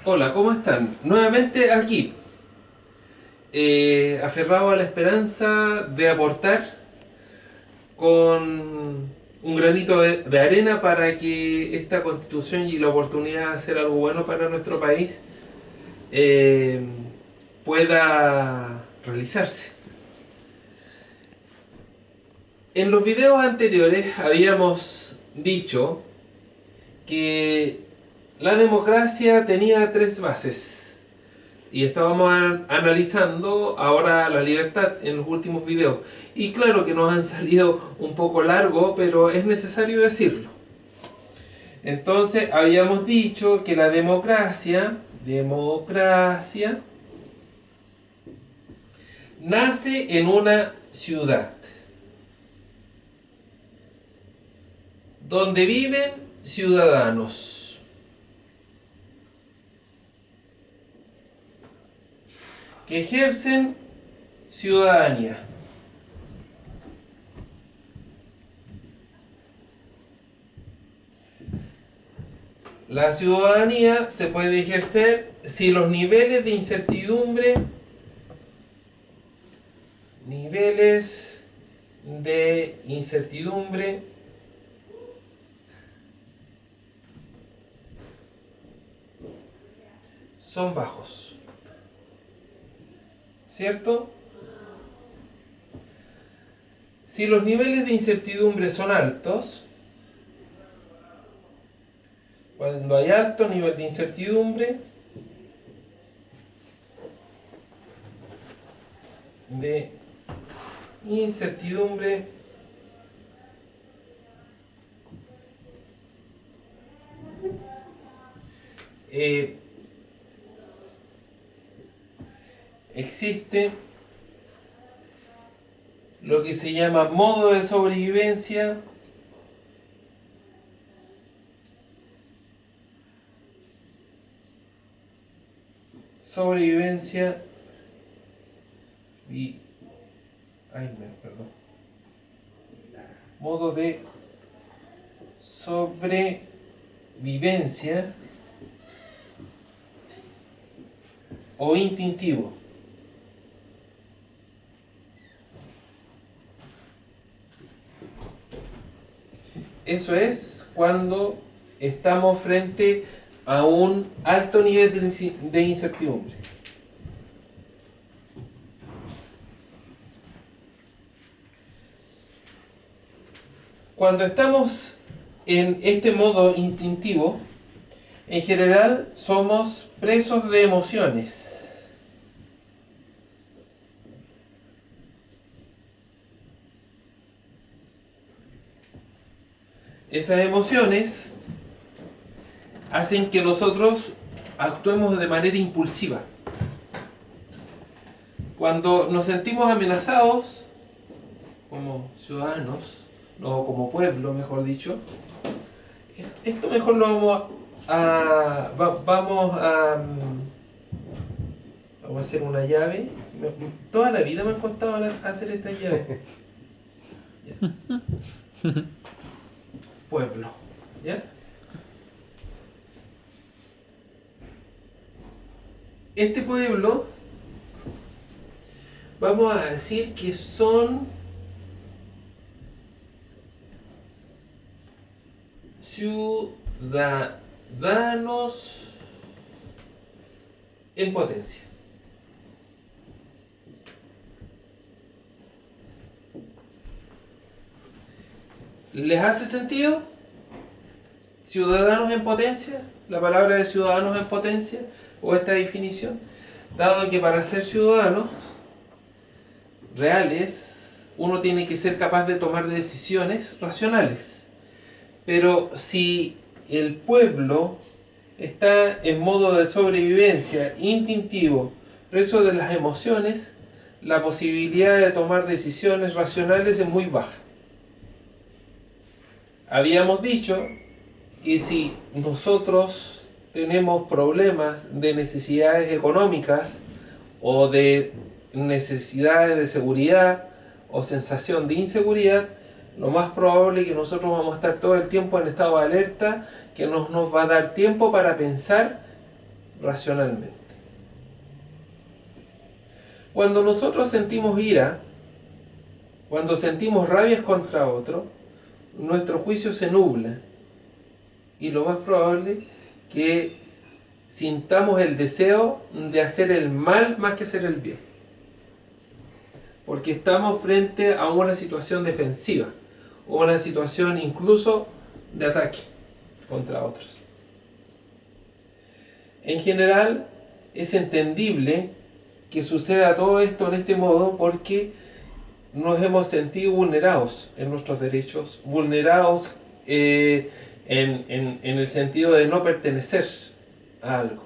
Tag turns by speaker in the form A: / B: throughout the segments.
A: Hola, ¿cómo están? Nuevamente aquí, aferrado a la esperanza de aportar con un granito de arena para que esta constitución y la oportunidad de hacer algo bueno para nuestro país eh, pueda realizarse. En los videos anteriores habíamos dicho que la democracia tenía tres bases. Y estábamos analizando ahora la libertad en los últimos videos. Y claro que nos han salido un poco largo, pero es necesario decirlo. Entonces habíamos dicho que la democracia nace en una ciudad donde viven ciudadanos que ejercen ciudadanía. La ciudadanía se puede ejercer si los niveles de incertidumbre son bajos, ¿cierto? Si los niveles de incertidumbre son altos, cuando hay alto nivel de incertidumbre, eh, existe lo que se llama modo de sobrevivencia y modo de sobrevivencia o instintivo. Eso es cuando estamos frente a un alto nivel de incertidumbre. Cuando estamos en este modo instintivo, en general somos presos de emociones. Esas emociones hacen que nosotros actuemos de manera impulsiva. Cuando nos sentimos amenazados como ciudadanos, no como pueblo, mejor dicho, esto mejor lo vamos a hacer una llave. Toda la vida me ha costado hacer esta llave. Pueblo, ¿ya? Este pueblo, vamos a decir que son ciudadanos en potencia. ¿Les hace sentido? ¿Ciudadanos en potencia? La palabra de ciudadanos en potencia o esta definición. Dado que para ser ciudadanos reales uno tiene que ser capaz de tomar decisiones racionales. Pero si el pueblo está en modo de sobrevivencia instintivo, preso de las emociones, la posibilidad de tomar decisiones racionales es muy baja. Habíamos dicho que si nosotros tenemos problemas de necesidades económicas o de necesidades de seguridad o sensación de inseguridad, lo más probable es que nosotros vamos a estar todo el tiempo en estado de alerta, que no nos va a dar tiempo para pensar racionalmente. Cuando nosotros sentimos ira, cuando sentimos rabias contra otro, nuestro juicio se nubla y lo más probable que sintamos el deseo de hacer el mal más que hacer el bien, porque estamos frente a una situación defensiva o una situación incluso de ataque contra otros. En general es entendible que suceda todo esto en este modo porque nos hemos sentido vulnerados en nuestros derechos, vulnerados en el sentido de no pertenecer a algo.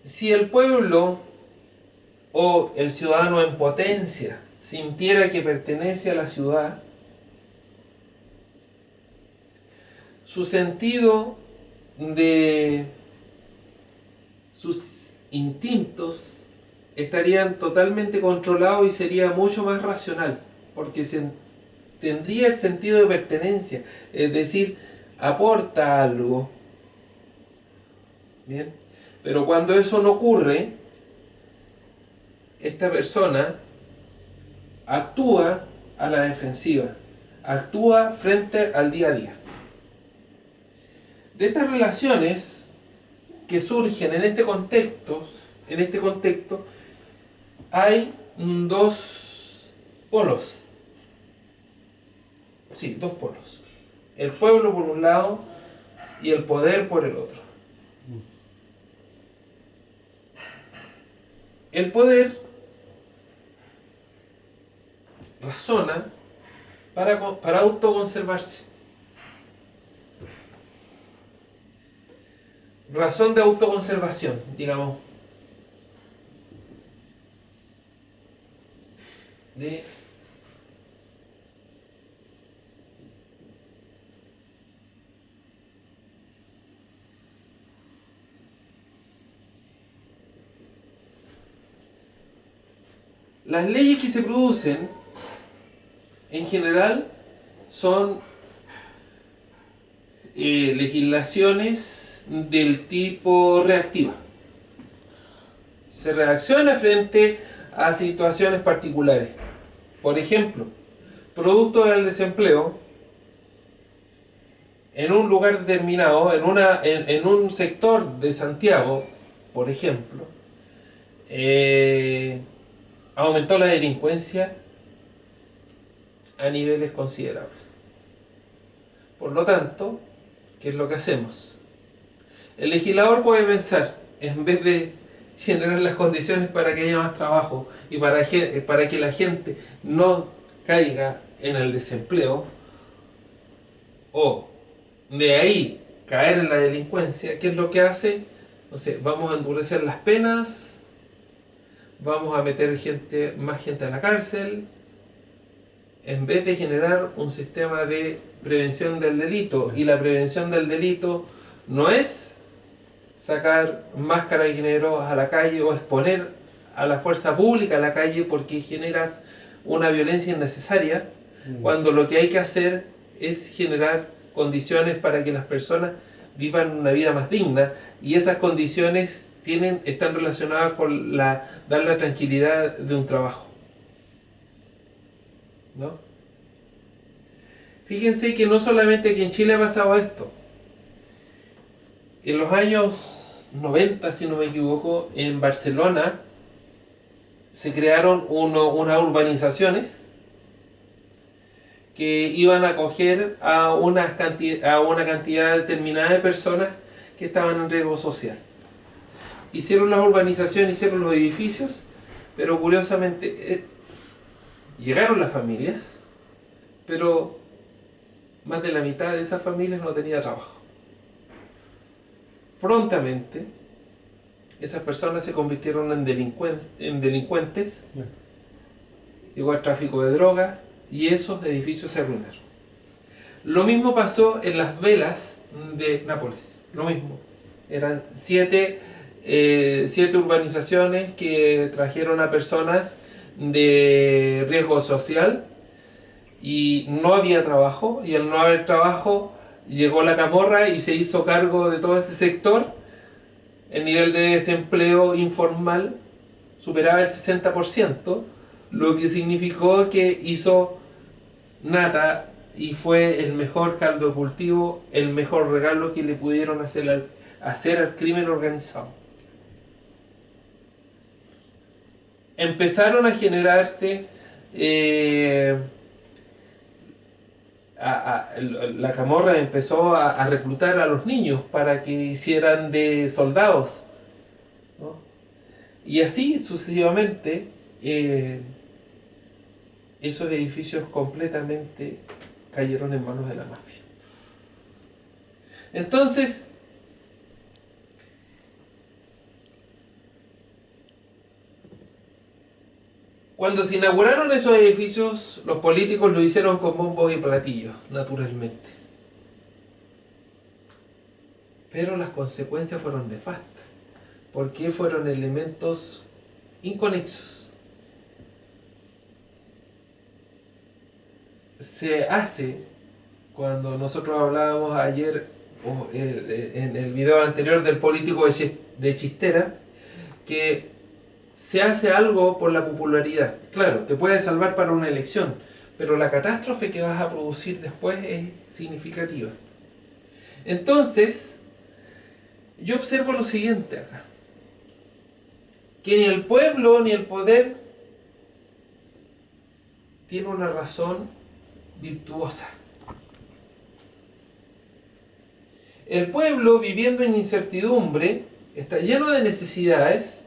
A: Si el pueblo o el ciudadano en potencia sintiera que pertenece a la ciudad, su sentido de sus instintos estarían totalmente controlados y sería mucho más racional, porque tendría el sentido de pertenencia, es decir, aporta algo. Bien, pero cuando eso no ocurre, esta persona actúa a la defensiva, actúa frente al día a día. De estas relaciones que surgen en este contexto hay dos polos. Sí, dos polos. El pueblo por un lado y el poder por el otro. El poder razona para autoconservarse. Razón de autoconservación, digamos. Las leyes que se producen, en general, son legislaciones del tipo reactiva. Se reacciona frente a situaciones particulares. Por ejemplo, producto del desempleo, en un lugar determinado, en un sector de Santiago, por ejemplo, aumentó la delincuencia a niveles considerables. Por lo tanto, ¿qué es lo que hacemos? El legislador puede pensar, en vez de generar las condiciones para que haya más trabajo y para que la gente no caiga en el desempleo, o de ahí caer en la delincuencia, ¿qué es lo que hace? No sé, vamos a endurecer las penas, vamos a meter más gente a la cárcel, en vez de generar un sistema de prevención del delito. Y la prevención del delito no es sacar más carabineros a la calle o exponer a la fuerza pública a la calle porque generas una violencia innecesaria, cuando lo que hay que hacer es generar condiciones para que las personas vivan una vida más digna, y esas condiciones están relacionadas con dar la tranquilidad de un trabajo, ¿no? Fíjense que no solamente aquí en Chile ha pasado esto. En los años 90, si no me equivoco, en Barcelona se crearon unas urbanizaciones que iban a acoger a una cantidad determinada de personas que estaban en riesgo social. Hicieron las urbanizaciones, hicieron los edificios, pero curiosamente llegaron las familias, pero más de la mitad de esas familias no tenía trabajo. Prontamente, esas personas se convirtieron en delincuentes, llegó al tráfico de drogas y esos edificios se arruinaron. Lo mismo pasó en las velas de Nápoles, lo mismo. Eran siete urbanizaciones que trajeron a personas de riesgo social y no había trabajo, y al no haber trabajo llegó la Camorra y se hizo cargo de todo ese sector. El nivel de desempleo informal superaba el 60%, lo que significó que hizo nata y fue el mejor caldo de cultivo, el mejor regalo que le pudieron hacer al crimen organizado. Empezaron a generarse la Camorra empezó a reclutar a los niños para que hicieran de soldados, ¿no? Y así sucesivamente esos edificios completamente cayeron en manos de la mafia. Entonces, cuando se inauguraron esos edificios, los políticos lo hicieron con bombos y platillos, naturalmente. Pero las consecuencias fueron nefastas, porque fueron elementos inconexos. Se hace, cuando nosotros hablábamos ayer, en el video anterior del político de Chistera, que se hace algo por la popularidad. Claro, te puede salvar para una elección, pero la catástrofe que vas a producir después es significativa. Entonces, yo observo lo siguiente acá. Que ni el pueblo ni el poder tiene una razón virtuosa. El pueblo, viviendo en incertidumbre, está lleno de necesidades,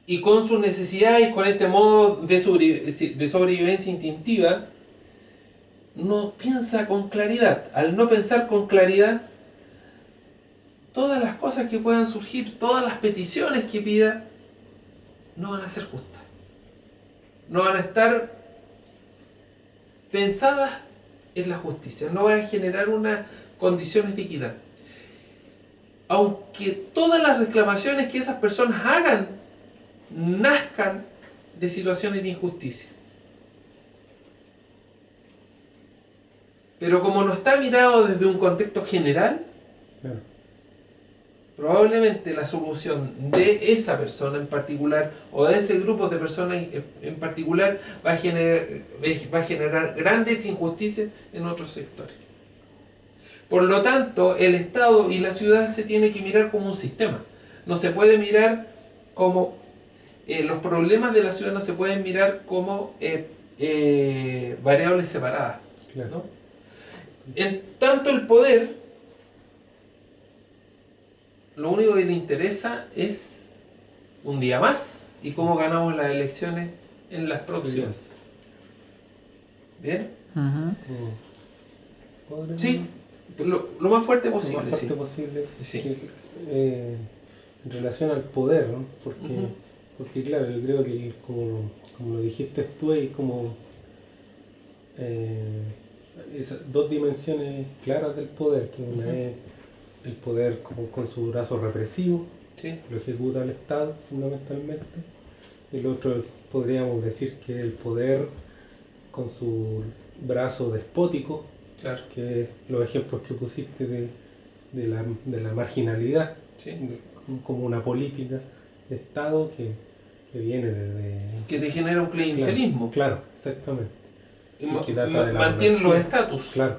A: y con sus necesidades, con este modo de sobrevivencia instintiva, no piensa con claridad. Al no pensar con claridad, todas las cosas que puedan surgir, todas las peticiones que pida, no van a ser justas. No van a estar pensadas en la justicia, no van a generar unas condiciones de equidad. Aunque todas las reclamaciones que esas personas hagan nazcan de situaciones de injusticia. Pero como no está mirado desde un contexto general, claro, probablemente la solución de esa persona en particular o de ese grupo de personas en particular va a generar grandes injusticias en otros sectores. Por lo tanto, el Estado y la ciudad se tienen que mirar como un sistema. No se puede mirar como los problemas de la ciudad no se pueden mirar como variables separadas, claro, ¿no? En tanto el poder, lo único que le interesa es un día más y cómo ganamos las elecciones en las próximas. ¿Bien?
B: Uh-huh.
A: Sí, lo más fuerte posible.
B: Lo más fuerte posible.
A: Sí.
B: Que, en relación al poder, ¿no? Porque claro, yo creo que como lo dijiste tú, hay como esas dos dimensiones claras del poder, que una es el poder como con su brazo represivo,
A: sí,
B: lo ejecuta el Estado fundamentalmente. El otro podríamos decir que el poder con su brazo despótico,
A: claro,
B: que los ejemplos que pusiste de la marginalidad,
A: sí,
B: como una política de Estado que viene desde...
A: que te genera un clientelismo.
B: Claro, exactamente.
A: Y mantiene los estatus.
B: Claro.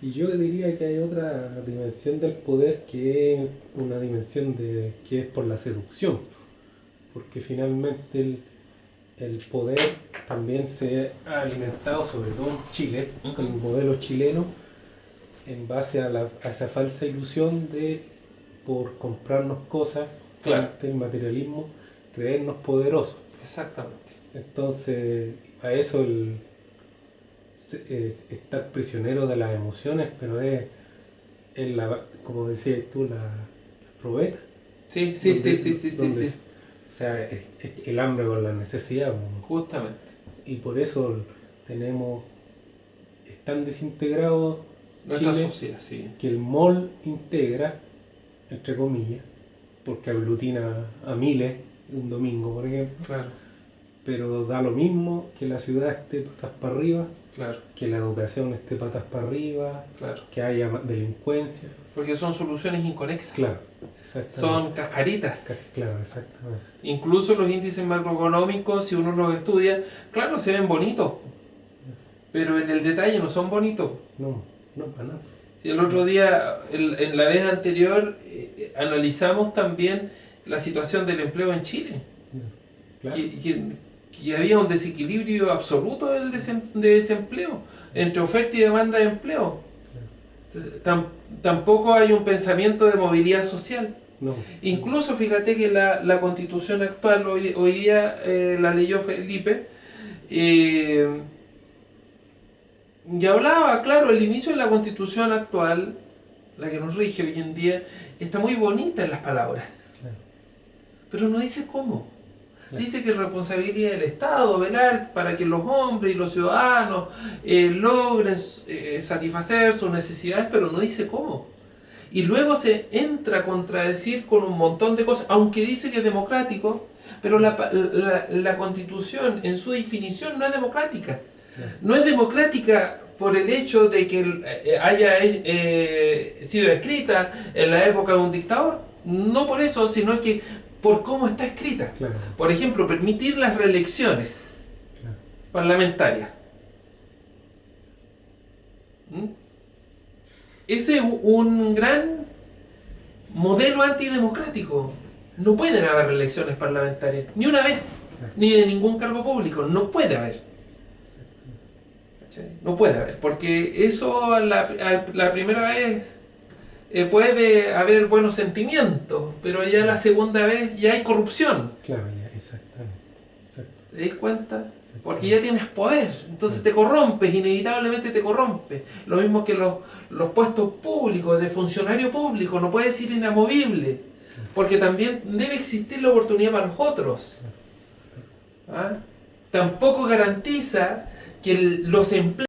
B: Y yo diría que hay otra dimensión del poder que es una dimensión que es por la seducción. Porque finalmente el poder también se ha alimentado, sobre todo en Chile, con el modelo chileno, en base a esa falsa ilusión de, por comprarnos cosas,
A: claro,
B: el materialismo, creernos poderosos.
A: Exactamente.
B: Entonces, a eso estar prisionero de las emociones, pero es como decías tú, la probeta.
A: Sí.
B: O sea, es el hambre con la necesidad.
A: Justamente.
B: Y por eso están desintegrados
A: nuestra
B: Chile,
A: sociedad, sí,
B: que el mall integra, entre comillas, porque aglutina a miles un domingo, por ejemplo.
A: Claro.
B: pero da lo mismo que la ciudad esté patas para arriba,
A: Claro,
B: que la educación esté patas para arriba,
A: claro.
B: que haya delincuencia.
A: Porque son soluciones inconexas.
B: Claro, exactamente.
A: Son cascaritas.
B: Claro, exactamente.
A: Incluso los índices macroeconómicos, si uno los estudia, claro, se ven bonitos, pero en el detalle no son bonitos.
B: No, no para nada.
A: Si el otro día, en la vez anterior, analizamos también la situación del empleo en Chile.
B: Claro.
A: Que había un desequilibrio absoluto de desempleo, entre oferta y demanda de empleo. Entonces, tampoco hay un pensamiento de movilidad social.
B: No.
A: Incluso fíjate que la constitución actual, hoy día la leyó Felipe, y hablaba, claro, el inicio de la constitución actual, la que nos rige hoy en día, está muy bonita en las palabras,
B: Claro.
A: pero no dice cómo.
B: Claro.
A: Dice que es responsabilidad del Estado velar para que los hombres y los ciudadanos logren satisfacer sus necesidades, pero no dice cómo. Y luego se entra a contradecir con un montón de cosas, aunque dice que es democrático, pero la Constitución en su definición no es democrática. No es democrática por el hecho de que haya sido escrita en la época de un dictador. No por eso, sino que por cómo está escrita.
B: Claro.
A: Por ejemplo, permitir las reelecciones
B: Claro.
A: parlamentarias. Ese es un gran modelo antidemocrático. No pueden haber elecciones parlamentarias, ni una vez, ni de ningún cargo público. No puede haber. ¿Cachai? No puede haber, porque eso la primera vez puede haber buenos sentimientos, pero ya la segunda vez ya hay corrupción.
B: Claro, ya, exactamente. Exacto.
A: ¿Te das cuenta?
B: Exactamente.
A: Porque ya tienes poder, entonces te corrompes, inevitablemente te corrompes. Lo mismo que los puestos públicos, de funcionario público, no puedes ser inamovible, porque también debe existir la oportunidad para los otros. ¿Ah? Tampoco garantiza que los empleos